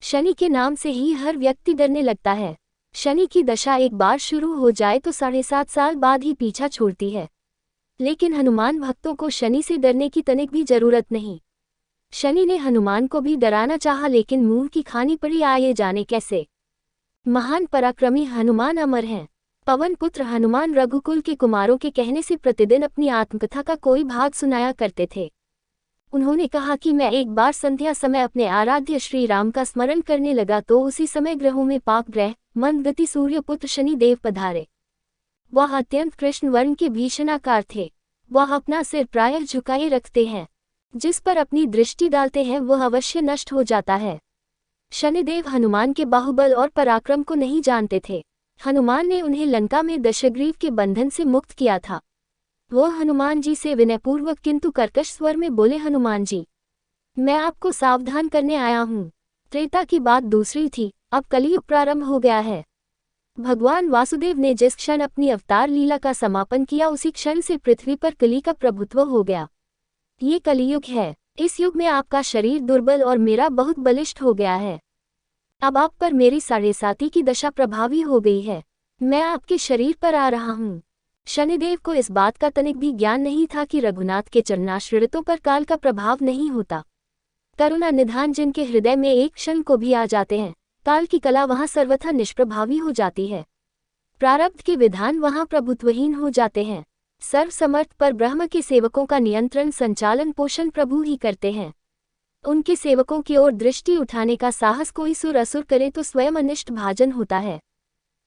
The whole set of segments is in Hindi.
शनि के नाम से ही हर व्यक्ति डरने लगता है। शनि की दशा एक बार शुरू हो जाए तो 7.5 साल बाद ही पीछा छोड़ती है। लेकिन हनुमान भक्तों को शनि से डरने की तनिक भी जरूरत नहीं। शनि ने हनुमान को भी डराना चाहा, लेकिन मुंह की खानी पड़ी। आइए जाने कैसे। महान पराक्रमी हनुमान अमर हैं। पवन पुत्र हनुमान रघुकुल के कुमारों के कहने से प्रतिदिन अपनी आत्मकथा का कोई भाग सुनाया करते थे। उन्होंने कहा कि मैं एक बार संध्या समय अपने आराध्य श्री राम का स्मरण करने लगा तो उसी समय ग्रहों में पाप ग्रह मंदगति सूर्य पुत्र शनि देव पधारे। वह अत्यंत कृष्ण वर्ण के भीषणाकार थे। वह अपना सिर प्रायः झुकाए रखते हैं। जिस पर अपनी दृष्टि डालते हैं वह अवश्य नष्ट हो जाता है। शनिदेव हनुमान के बाहुबल और पराक्रम को नहीं जानते थे। हनुमान ने उन्हें लंका में दशग्रीव के बंधन से मुक्त किया था। वो हनुमान जी से विनयपूर्वक किंतु कर्कश स्वर में बोले, हनुमान जी, मैं आपको सावधान करने आया हूँ। त्रेता की बात दूसरी थी, अब कलियुग प्रारंभ हो गया है। भगवान वासुदेव ने जिस क्षण अपनी अवतार लीला का समापन किया उसी क्षण से पृथ्वी पर कली का प्रभुत्व हो गया। ये कलियुग है। इस युग में आपका शरीर दुर्बल और मेरा बहुत बलिष्ठ हो गया है। अब आप पर मेरी 7.5 की दशा प्रभावी हो गई है। मैं आपके शरीर पर आ रहा हूँ। शनिदेव को इस बात का तनिक भी ज्ञान नहीं था कि रघुनाथ के चरणाश्रितों पर काल का प्रभाव नहीं होता। करुणा निधान जिनके हृदय में एक क्षण को भी आ जाते हैं, काल की कला वहां सर्वथा निष्प्रभावी हो जाती है। प्रारब्ध के विधान वहां प्रभुत्वहीन हो जाते हैं। सर्वसमर्थ पर ब्रह्म के सेवकों का नियंत्रण संचालन पोषण प्रभु ही करते हैं। उनके सेवकों की ओर दृष्टि उठाने का साहस कोई सुर असुर करे तो स्वयं अनिष्ट भाजन होता है।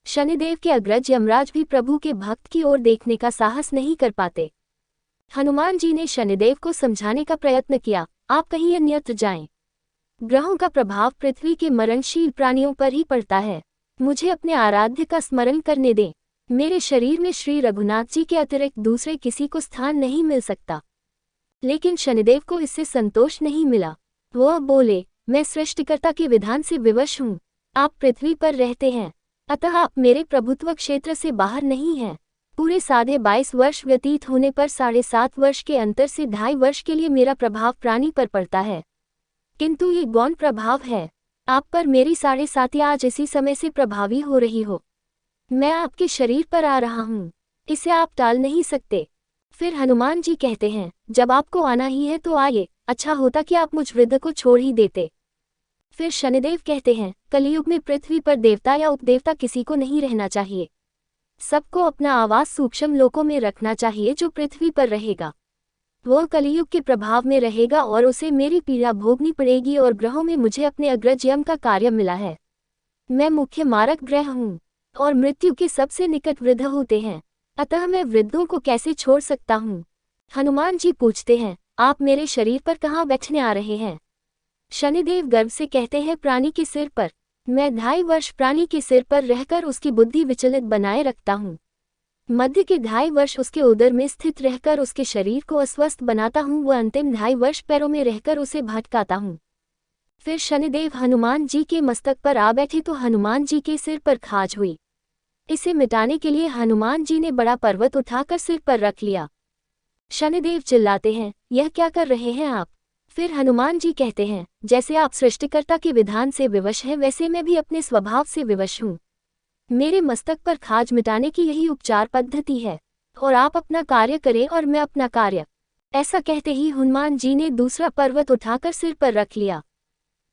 शनिदेव के अग्रज यमराज भी प्रभु के भक्त की ओर देखने का साहस नहीं कर पाते। हनुमान जी ने शनिदेव को समझाने का प्रयत्न किया, आप कहीं अन्यत्र जाएं। ग्रहों का प्रभाव पृथ्वी के मरणशील प्राणियों पर ही पड़ता है। मुझे अपने आराध्य का स्मरण करने दें। मेरे शरीर में श्री रघुनाथ जी के अतिरिक्त दूसरे किसी को स्थान नहीं मिल सकता। लेकिन शनिदेव को इससे संतोष नहीं मिला। वह बोले, मैं सृष्टिकर्ता के विधान से विवश हूँ। आप पृथ्वी पर रहते हैं, अतः आप मेरे प्रभुत्व क्षेत्र से बाहर नहीं हैं। पूरे 22.5 वर्ष व्यतीत होने पर 7.5 वर्ष के अंतर से 2.5 वर्ष के लिए मेरा प्रभाव प्राणी पर पड़ता है, किंतु ये गौण प्रभाव है। आप पर मेरी 7.5 आज इसी समय से प्रभावी हो रही हो। मैं आपके शरीर पर आ रहा हूँ, इसे आप टाल नहीं सकते। फिर हनुमान जी कहते हैं, जब आपको आना ही है तो आइए, अच्छा होता कि आप मुझ वृद्ध को छोड़ ही देते। फिर शनिदेव कहते हैं, कलियुग में पृथ्वी पर देवता या उपदेवता किसी को नहीं रहना चाहिए। सबको अपना आवास सूक्ष्म लोकों में रखना चाहिए। जो पृथ्वी पर रहेगा वह कलियुग के प्रभाव में रहेगा और उसे मेरी पीड़ा भोगनी पड़ेगी। और ग्रहों में मुझे अपने अग्रज यम का कार्य मिला है। मैं मुख्य मारक ग्रह हूँ और मृत्यु के सबसे निकट वृद्ध होते हैं, अतः मैं वृद्धों को कैसे छोड़ सकता हूँ। हनुमान जी पूछते हैं, आप मेरे शरीर पर कहाँ बैठने आ रहे हैं। शनिदेव गर्व से कहते हैं, प्राणी के सिर पर। मैं 2.5 वर्ष प्राणी के सिर पर रहकर उसकी बुद्धि विचलित बनाए रखता हूँ। मध्य के 2.5 वर्ष उसके उदर में स्थित रहकर उसके शरीर को अस्वस्थ बनाता हूँ। वह अंतिम 2.5 वर्ष पैरों में रहकर उसे भटकाता हूँ। फिर शनिदेव हनुमान जी के मस्तक पर आ बैठे तो हनुमान जी के सिर पर खाज हुई। इसे मिटाने के लिए हनुमान जी ने बड़ा पर्वत उठाकर सिर पर रख लिया। शनिदेव चिल्लाते हैं, यह क्या कर रहे हैं आप। फिर हनुमान जी कहते हैं, जैसे आप सृष्टिकर्ता के विधान से विवश हैं वैसे मैं भी अपने स्वभाव से विवश हूँ। मेरे मस्तक पर खाज मिटाने की यही उपचार पद्धति है, और आप अपना कार्य करें और मैं अपना कार्य। ऐसा कहते ही हनुमान जी ने दूसरा पर्वत उठाकर सिर पर रख लिया।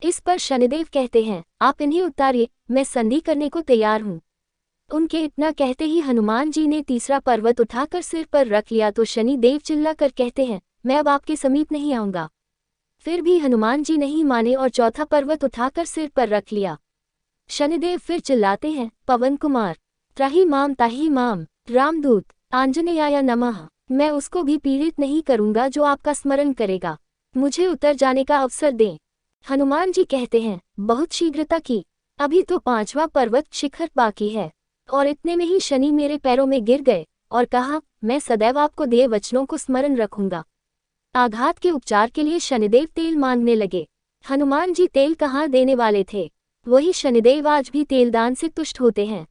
इस पर शनिदेव कहते हैं, आप इन्हें उतारिए, मैं संधि करने को तैयार हूँ। उनके इतना कहते ही हनुमान जी ने तीसरा पर्वत उठाकर सिर पर रख लिया तो शनिदेव चिल्लाकर कहते हैं, मैं अब आपके समीप नहीं आऊंगा। फिर भी हनुमान जी नहीं माने और चौथा पर्वत उठाकर सिर पर रख लिया। शनिदेव फिर चिल्लाते हैं, पवन कुमार, त्राहि माम ताहि माम, रामदूत, आंजनेयाय नमः। मैं उसको भी पीड़ित नहीं करूंगा जो आपका स्मरण करेगा। मुझे उतर जाने का अवसर दें। हनुमान जी कहते हैं, बहुत शीघ्रता की, अभी तो 5वां पर्वत शिखर बाकी है। और इतने में ही शनि मेरे पैरों में गिर गए और कहा, मैं सदैव आपको दिए वचनों को स्मरण रखूंगा। आघात के उपचार के लिए शनिदेव तेल मांगने लगे। हनुमान जी तेल कहाँ देने वाले थे, वही शनिदेव आज भी तेलदान से तुष्ट होते हैं।